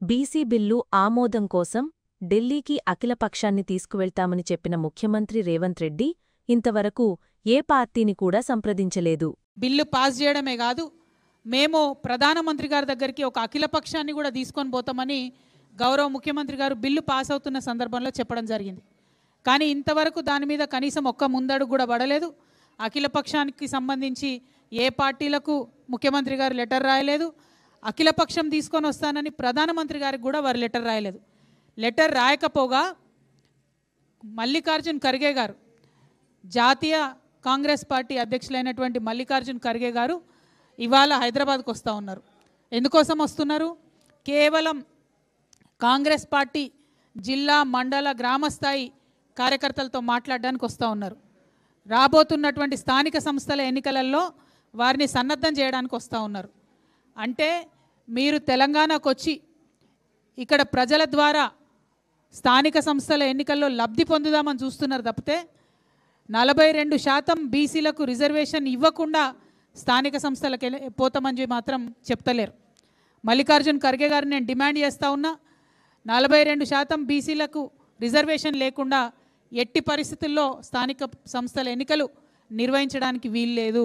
BC bill ఆమోదం కోసం ఢిల్లీకి అఖిలపక్షాన్ని తీసుకువెళ్తామని చెప్పిన ముఖ్యమంత్రి రేవంత్ రెడ్డి ఇంతవరకు ఏ పార్టీని కూడా సంప్రదించలేదు. బిల్లు పాస్ చేయడమే కాదు, మేము ప్రధానమంత్రి గారి దగ్గరికి ఒక అఖిలపక్షాన్ని కూడా తీసుకొని పోతామని గౌరవ ముఖ్యమంత్రి గారు బిల్లు పాస్ అవుతున్న సందర్భంలో చెప్పడం జరిగింది. కానీ ఇంతవరకు దాని మీద కనీసం ఒక్క ముందడుగు కూడా పడలేదు. అఖిలపక్షానికి సంబంధించి ఏ పార్టీలకు ముఖ్యమంత్రి గారు లెటర్ రాయలేదు. అఖిలపక్షం తీసుకొని వస్తానని ప్రధానమంత్రి గారికి కూడా వారు లెటర్ రాయలేదు. లెటర్ రాయకపోగా మల్లికార్జున్ ఖర్గే గారు, జాతీయ కాంగ్రెస్ పార్టీ అధ్యక్షులైనటువంటి మల్లికార్జున్ ఖర్గే గారు ఇవాళ హైదరాబాద్కు వస్తూ ఉన్నారు. ఎందుకోసం వస్తున్నారు? కేవలం కాంగ్రెస్ పార్టీ జిల్లా, మండల, గ్రామ స్థాయి కార్యకర్తలతో మాట్లాడడానికి వస్తూ ఉన్నారు. రాబోతున్నటువంటి స్థానిక సంస్థల ఎన్నికలలో వారిని సన్నద్ధం చేయడానికి వస్తూ ఉన్నారు. అంటే మీరు తెలంగాణకు వచ్చి ఇక్కడ ప్రజల ద్వారా స్థానిక సంస్థల ఎన్నికల్లో లబ్ధి పొందుదామని చూస్తున్నారు తప్పితే 42% బీసీలకు రిజర్వేషన్ ఇవ్వకుండా స్థానిక సంస్థలకు పోతామని మాత్రం చెప్తలేరు. మల్లికార్జున్ ఖర్గే గారు నేను డిమాండ్ చేస్తూ ఉన్నా, 42% బీసీలకు రిజర్వేషన్ లేకుండా ఎట్టి పరిస్థితుల్లో స్థానిక సంస్థల ఎన్నికలు నిర్వహించడానికి వీల్లేదు.